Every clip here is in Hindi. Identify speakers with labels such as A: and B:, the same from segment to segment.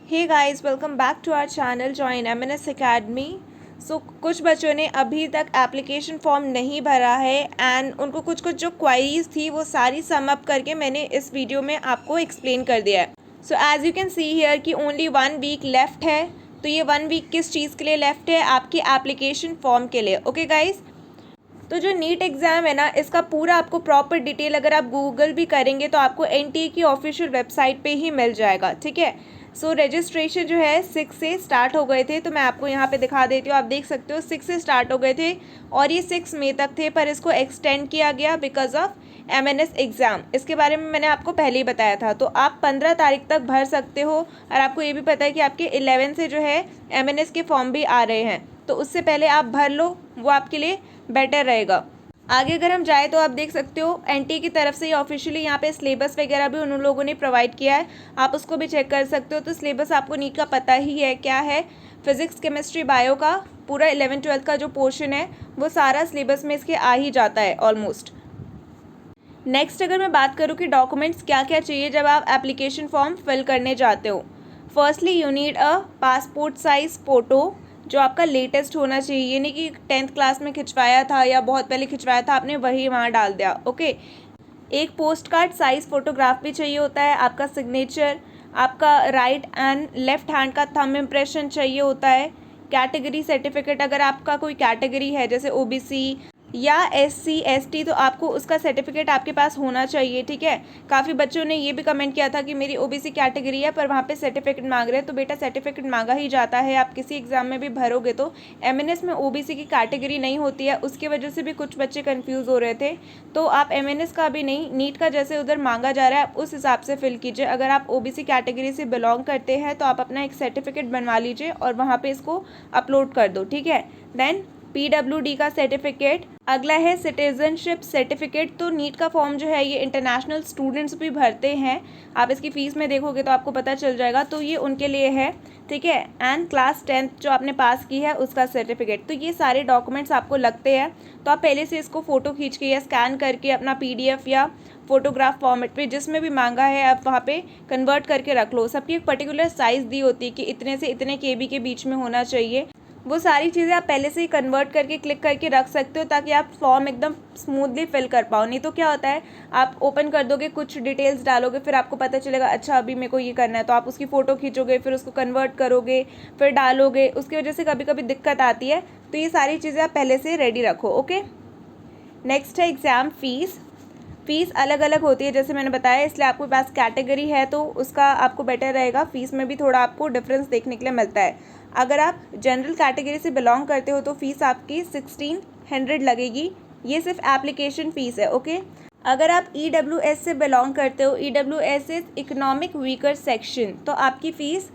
A: Hey guys, welcome back to our channel join MNS academy. कुछ बच्चों ने अभी तक एप्लीकेशन फॉर्म नहीं भरा है एंड उनको कुछ कुछ जो क्वारीज थी वो सारी सम अप करके मैंने इस वीडियो में आपको एक्सप्लेन कर दिया है। So as you can see here कि ओनली 1 वीक लेफ्ट है। तो ये 1 वीक किस चीज़ के लिए लेफ्ट है? आपकी एप्लीकेशन फॉर्म के लिए। ओके गाइस, तो जो नीट एग्ज़ाम है ना, इसका पूरा आपको प्रॉपर डिटेल अगर आप गूगल भी करेंगे तो आपको एनटीए की ऑफिशियल वेबसाइट पे ही मिल जाएगा। ठीक है, सो रजिस्ट्रेशन जो है 6 से स्टार्ट हो गए थे। तो मैं आपको यहाँ पे दिखा देती हूँ, आप देख सकते हो 6 से स्टार्ट हो गए थे और ये 6 मई तक थे, पर इसको एक्सटेंड किया गया बिकॉज ऑफ एमएनएस एग्ज़ाम। इसके बारे में मैंने आपको पहले ही बताया था। तो आप 15 तारीख तक भर सकते हो और आपको ये भी पता है कि आपके 11 से जो है एमएनएस के फॉर्म भी आ रहे हैं, तो उससे पहले आप भर लो, वो आपके लिए बेटर रहेगा। आगे अगर हम जाए तो आप देख सकते हो एनटीए की तरफ से ऑफिशियली यहाँ पे सिलेबस वगैरह भी उन लोगों ने प्रोवाइड किया है, आप उसको भी चेक कर सकते हो। तो सिलेबस आपको नीट का पता ही है क्या है। फिजिक्स, केमिस्ट्री, बायो का पूरा 11-12 का जो पोर्शन है वो सारा सिलेबस में इसके आ ही जाता है ऑलमोस्ट। नेक्स्ट अगर मैं बात करूँ कि डॉक्यूमेंट्स क्या क्या चाहिए जब आप एप्लीकेशन फॉर्म फिल करने जाते हो। Firstly you need a passport size photo जो आपका लेटेस्ट होना चाहिए, ये नहीं कि 10th क्लास में खिंचवाया था या बहुत पहले खिंचवाया था आपने वही वहाँ डाल दिया। ओके, एक पोस्ट कार्ड साइज़ फ़ोटोग्राफ भी चाहिए होता है, आपका सिग्नेचर, आपका राइट एंड लेफ्ट हैंड का थंब इम्प्रेशन चाहिए होता है। कैटेगरी सर्टिफिकेट, अगर आपका कोई कैटेगरी है जैसे ओबीसी या एससी एसटी, तो आपको उसका सर्टिफिकेट आपके पास होना चाहिए। ठीक है, काफ़ी बच्चों ने ये भी कमेंट किया था कि मेरी ओबीसी कैटेगरी है पर वहाँ पे सर्टिफिकेट मांग रहे हैं। तो बेटा सर्टिफिकेट मांगा ही जाता है, आप किसी एग्ज़ाम में भी भरोगे तो एमएनएस में ओबीसी की कैटेगरी नहीं होती है, उसकी वजह से भी कुछ बच्चे कन्फ्यूज़ हो रहे थे। तो आप एमएनएस का भी नहीं, नीट का जैसे उधर मांगा जा रहा है आप उस हिसाब से फिल कीजिए। अगर आप ओबीसी कैटेगरी से बिलोंग करते हैं तो आप अपना एक सर्टिफिकेट बनवा लीजिए और वहाँ पर इसको अपलोड कर दो। ठीक है, देन पीडब्ल्यूडी का सर्टिफिकेट। अगला है सिटीजनशिप सर्टिफिकेट। तो नीट का फॉर्म जो है ये इंटरनेशनल स्टूडेंट्स भी भरते हैं, आप इसकी फ़ीस में देखोगे तो आपको पता चल जाएगा, तो ये उनके लिए है। ठीक है, एंड क्लास 10th जो आपने पास की है उसका सर्टिफिकेट। तो ये सारे डॉक्यूमेंट्स आपको लगते हैं, तो आप पहले से इसको फ़ोटो खींच के या स्कैन करके अपना पीडीएफ या फोटोग्राफ फॉर्मेट पे जिसमें भी मांगा है आप वहाँ पे कन्वर्ट करके रख लो। सबकी एक पर्टिकुलर साइज़ दी होती है कि इतने से इतने केबी के बीच में होना चाहिए, वो सारी चीज़ें आप पहले से ही कन्वर्ट करके क्लिक करके रख सकते हो ताकि आप फॉर्म एकदम स्मूथली फिल कर पाओ। नहीं तो क्या होता है, आप ओपन कर दोगे, कुछ डिटेल्स डालोगे, फिर आपको पता चलेगा अच्छा अभी मेरे को ये करना है, तो आप उसकी फ़ोटो खींचोगे, फिर उसको कन्वर्ट करोगे, फिर डालोगे, उसकी वजह से कभी कभी दिक्कत आती है। तो ये सारी चीज़ें आप पहले से रेडी रखो। ओके, नेक्स्ट है एग्ज़ाम फ़ीस। फ़ीस अलग अलग होती है जैसे मैंने बताया, इसलिए आपके पास कैटेगरी है तो उसका आपको बेटर रहेगा। फ़ीस में भी थोड़ा आपको डिफरेंस देखने के लिए मिलता है। अगर आप जनरल कैटेगरी से बिलोंग करते हो तो फ़ीस आपकी 1600 लगेगी, ये सिर्फ एप्लीकेशन फ़ीस है। ओके, अगर आप ईडब्ल्यूएस से बिलोंग करते हो, EWS is economic weaker section, तो आपकी फ़ीस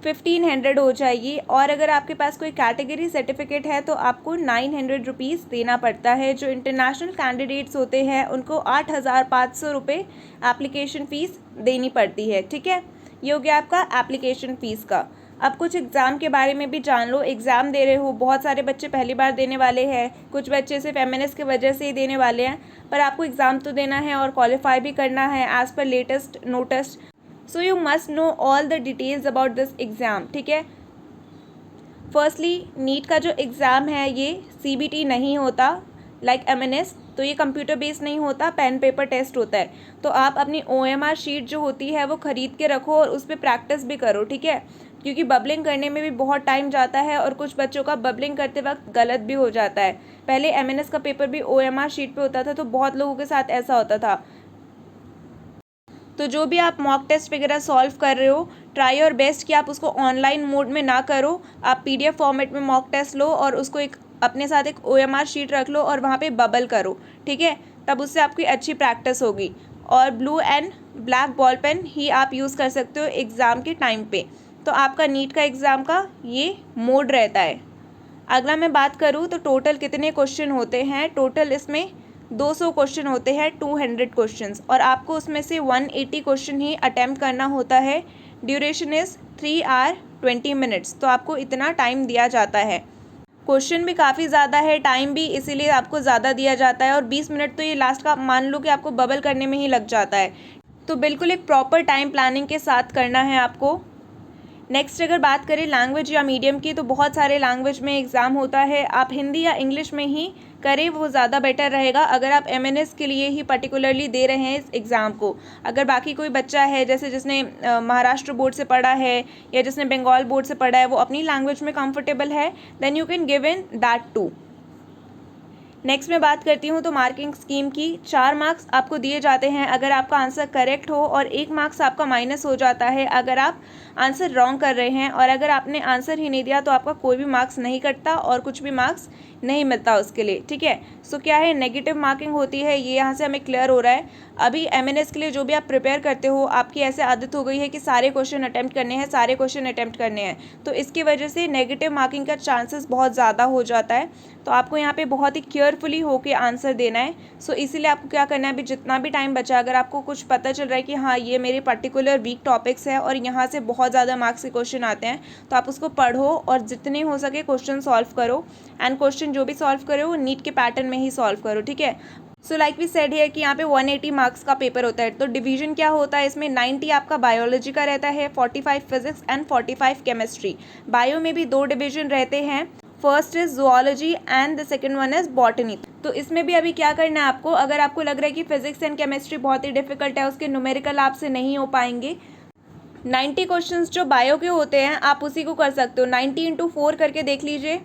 A: 1500 हो जाएगी। और अगर आपके पास कोई कैटेगरी सर्टिफिकेट है तो आपको 900 रुपीज़ देना पड़ता है। जो इंटरनेशनल कैंडिडेट्स होते हैं उनको 8500 रुपये एप्लीकेशन फ़ीस देनी पड़ती है। ठीक है, ये हो गया आपका एप्लीकेशन फ़ीस का। अब कुछ एग्ज़ाम के बारे में भी जान लो। एग्ज़ाम दे रहे हो, बहुत सारे बच्चे पहली बार देने वाले हैं, कुछ बच्चे सिर्फ एमएनएस की वजह से ही देने वाले हैं, पर आपको एग्ज़ाम तो देना है और क्वालिफाई भी करना है as per latest notice. So you must know all the details about this exam. ठीक है, फर्स्टली नीट का जो एग्ज़ाम है ये सीबीटी नहीं होता लाइक एमएनएस, तो ये कंप्यूटर बेस्ड नहीं होता, पेन पेपर टेस्ट होता है। तो आप अपनी ओएमआर शीट जो होती है वो ख़रीद के रखो और उस पर प्रैक्टिस भी करो। ठीक है, क्योंकि बबलिंग करने में भी बहुत टाइम जाता है और कुछ बच्चों का बबलिंग करते वक्त गलत भी हो जाता है। पहले एमएनएस का पेपर भी ओएमआर शीट पे होता था, तो बहुत लोगों के साथ ऐसा होता था। तो जो भी आप मॉक टेस्ट वगैरह सॉल्व कर रहे हो, ट्राई योर बेस्ट कि आप उसको ऑनलाइन मोड में ना करो, आप पीडीएफ फॉर्मेट में मॉक टेस्ट लो और उसको एक अपने साथ एक ओएमआर शीट रख लो और वहाँ पे बबल करो। ठीक है, तब उससे आपकी अच्छी प्रैक्टिस होगी। और blue and black ball pen ही आप यूज़ कर सकते हो एग्ज़ाम के टाइम पे। तो आपका नीट का एग्ज़ाम का ये मोड रहता है। अगला मैं बात करूँ तो टोटल कितने क्वेश्चन होते हैं। टोटल इसमें 200 क्वेश्चन होते हैं, 200 क्वेश्चंस, और आपको उसमें से 180 क्वेश्चन ही अटैम्प्ट करना होता है। ड्यूरेशन इज़ 3 आवर 20 मिनट्स, तो आपको इतना टाइम दिया जाता है। क्वेश्चन भी काफ़ी ज़्यादा है, टाइम भी इसीलिए आपको ज़्यादा दिया जाता है, और 20 मिनट तो ये लास्ट का मान लो कि आपको बबल करने में ही लग जाता है। तो बिल्कुल एक प्रॉपर टाइम प्लानिंग के साथ करना है आपको। नेक्स्ट अगर बात करें लैंग्वेज या मीडियम की, तो बहुत सारे लैंग्वेज में एग्ज़ाम होता है। आप हिंदी या इंग्लिश में ही करें, वो ज़्यादा बेटर रहेगा अगर आप एमएनएस के लिए ही पर्टिकुलरली दे रहे हैं इस एग्ज़ाम को। अगर बाकी कोई बच्चा है जैसे जिसने महाराष्ट्र बोर्ड से पढ़ा है या जिसने बंगाल बोर्ड से पढ़ा है, वो अपनी लैंग्वेज में कंफर्टेबल है, then you can give in that too. Next मैं बात करती हूँ तो मार्किंग स्कीम की। 4 मार्क्स आपको दिए जाते हैं अगर आपका आंसर करेक्ट हो, और 1 मार्क्स आपका माइनस हो जाता है अगर आप आंसर रॉन्ग कर रहे हैं, और अगर आपने आंसर ही नहीं दिया तो आपका कोई भी मार्क्स नहीं कटता और कुछ भी मार्क्स नहीं मिलता उसके लिए, ठीक है। सो क्या है, नेगेटिव मार्किंग होती है, ये यहाँ से हमें क्लियर हो रहा है। अभी एमएनएस के लिए जो भी आप प्रिपेयर करते हो, आपकी ऐसे आदत हो गई है कि सारे क्वेश्चन अटैम्प्ट करने हैं, तो इसकी वजह से नेगेटिव मार्किंग का चांसेस बहुत ज़्यादा हो जाता है। तो आपको यहाँ पे बहुत ही केयरफुली होके आंसर देना है। सो इसीलिए आपको क्या करना है, अभी जितना भी टाइम बचा, अगर आपको कुछ पता चल रहा है कि हाँ ये मेरे पर्टिकुलर वीक टॉपिक्स है और यहाँ से बहुत ज़्यादा मार्क्स के क्वेश्चन आते हैं, तो आप उसको पढ़ो और जितने हो सके क्वेश्चन सॉल्व करो, एंड क्वेश्चन जो भी सॉल्व करो वो नीट के पैटर्न में ही सॉल्व करो, ठीक है। सो लाइक वी सेड है कि यहाँ पे 180 मार्क्स का पेपर होता है। तो डिवीजन क्या होता है इसमें, 90 आपका बायोलॉजी का रहता है, 45 फिजिक्स एंड 45 केमिस्ट्री। बायो में भी 2 डिवीजन रहते हैं, first is zoology and the second one is botany. तो इसमें भी अभी क्या करना है आपको, अगर आपको लग रहा है कि फिजिक्स एंड केमिस्ट्री बहुत ही डिफिकल्ट है, उसके न्यूमेरिकल आपसे नहीं हो पाएंगे, 90 क्वेश्चंस जो बायो के होते हैं आप उसी को कर सकते हो। 90 इंटू 4 करके देख लीजिए,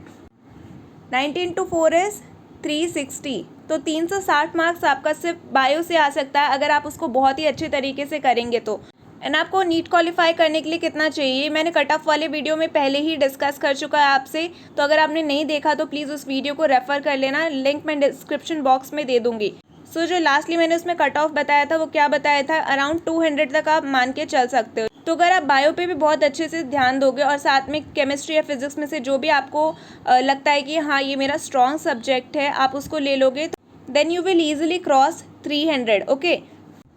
A: 90 इंटू 4 इज़ 360। तो 360 मार्क्स आपका सिर्फ बायो से आ सकता है अगर आप उसको बहुत ही अच्छे तरीके से करेंगे तो। एंड आपको नीट क्वालिफाई करने के लिए कितना चाहिए, मैंने कट ऑफ वाले वीडियो में पहले ही डिस्कस कर चुका है आपसे, तो अगर आपने नहीं देखा तो प्लीज़ उस वीडियो को रेफ़र कर लेना, लिंक मैं डिस्क्रिप्शन बॉक्स में दे दूँगी। सो जो लास्टली मैंने उसमें कट ऑफ बताया था वो क्या बताया था, अराउंड 200 तक आप मान के चल सकते हो। तो अगर आप बायो पे भी बहुत अच्छे से ध्यान दोगे और साथ में केमिस्ट्री या फिजिक्स में से जो भी आपको लगता है कि हाँ ये मेरा स्ट्रॉन्ग सब्जेक्ट है, आप उसको ले लोगे, then you will easily cross 300, okay.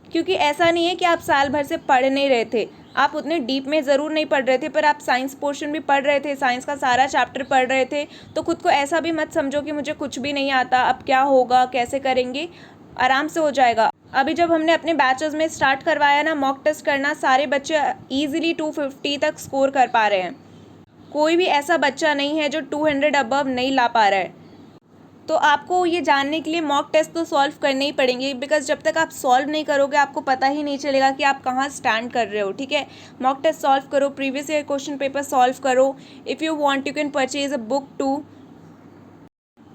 A: क्योंकि ऐसा नहीं है कि आप साल भर से पढ़ नहीं रहे थे, आप उतने डीप में ज़रूर नहीं पढ़ रहे थे, पर आप साइंस पोर्शन भी पढ़ रहे थे, साइंस का सारा चैप्टर पढ़ रहे थे। तो खुद को ऐसा भी मत समझो कि मुझे कुछ भी नहीं आता, अब क्या होगा, कैसे करेंगे, आराम से हो जाएगा। अभी जब हमने अपने बैचेस में स्टार्ट करवाया ना मॉक टेस्ट करना, सारे बच्चे ईजिली 250 तक स्कोर कर पा रहे हैं। कोई भी ऐसा बच्चा नहीं है जो 200 अबव नहीं ला पा रहा है। तो आपको ये जानने के लिए मॉक टेस्ट तो सॉल्व करने ही पड़ेंगे, बिकॉज जब तक आप सॉल्व नहीं करोगे आपको पता ही नहीं चलेगा कि आप कहाँ स्टैंड कर रहे हो, ठीक है। मॉक टेस्ट सॉल्व करो, previous year question paper solve करो। If you want you can purchase a book too.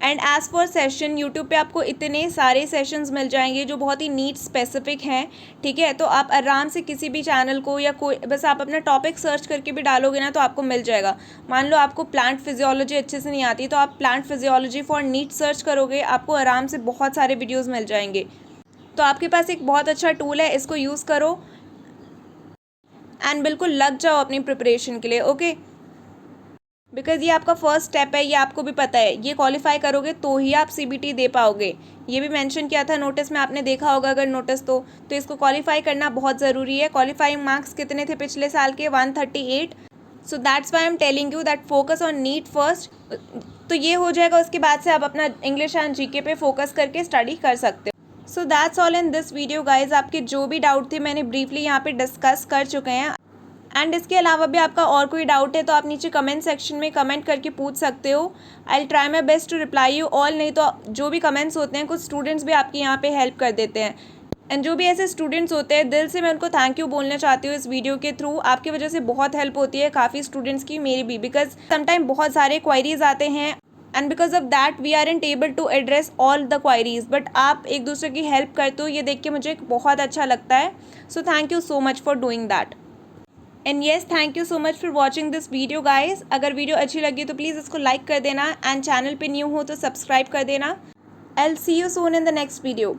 A: And as for session, YouTube पे आपको इतने सारे सेशंस मिल जाएंगे जो बहुत ही नीट स्पेसिफिक हैं, ठीक है। तो आप आराम से किसी भी चैनल को या कोई बस आप अपना टॉपिक सर्च करके भी डालोगे ना तो आपको मिल जाएगा। मान लो आपको प्लांट फिजियोलॉजी अच्छे से नहीं आती, तो आप plant physiology for NEET search करोगे, आपको आराम से बहुत सारे वीडियोज़ मिल जाएंगे। तो आपके पास एक बहुत अच्छा टूल है, इसको यूज़ करो एंड बिल्कुल लग जाओ अपनी प्रिपरेशन के लिए, ओके। बिकॉज़ ये आपका फर्स्ट स्टेप है, ये आपको भी पता है, ये क्वालिफाई करोगे तो ही आप सीबीटी दे पाओगे। ये भी मेंशन किया था नोटिस में, आपने देखा होगा अगर नोटिस तो इसको क्वालिफाई करना बहुत ज़रूरी है। क्वालिफाइंग मार्क्स कितने थे पिछले साल के, 138। So that's why I am telling you that focus on NEET first. तो ये हो जाएगा, उसके बाद से आप अपना इंग्लिश एंड जीके पे फोकस करके स्टडी कर सकते हो। So that's all in this video guys. आपके जो भी डाउट थे मैंने ब्रीफली यहाँ पे डिस्कस कर चुके हैं। एंड इसके अलावा भी आपका और कोई डाउट है तो आप नीचे कमेंट सेक्शन में कमेंट करके पूछ सकते हो। I will try my best to reply you all. नहीं तो जो भी कमेंट्स होते हैं, कुछ स्टूडेंट्स भी आपके यहाँ पे हेल्प कर देते हैं। एंड जो भी ऐसे स्टूडेंट्स होते हैं, दिल से मैं उनको थैंक यू बोलना चाहती हूँ इस वीडियो के थ्रू। आपकी वजह से बहुत हेल्प होती है काफ़ी स्टूडेंट्स की, मेरी भी, बिकॉज समटाइम बहुत सारे क्वायरीज आते हैं and because of that we aren't able to address all the queries. But आप एक दूसरे की हेल्प करते हो, ये देख के मुझे बहुत अच्छा लगता है। So thank you so much for doing that. And yes, thank you so much for watching this video guys. अगर वीडियो अच्छी लगी तो प्लीज़ इसको लाइक कर देना एंड चैनल पे न्यू हो तो सब्सक्राइब कर देना। I will see you soon in the next video.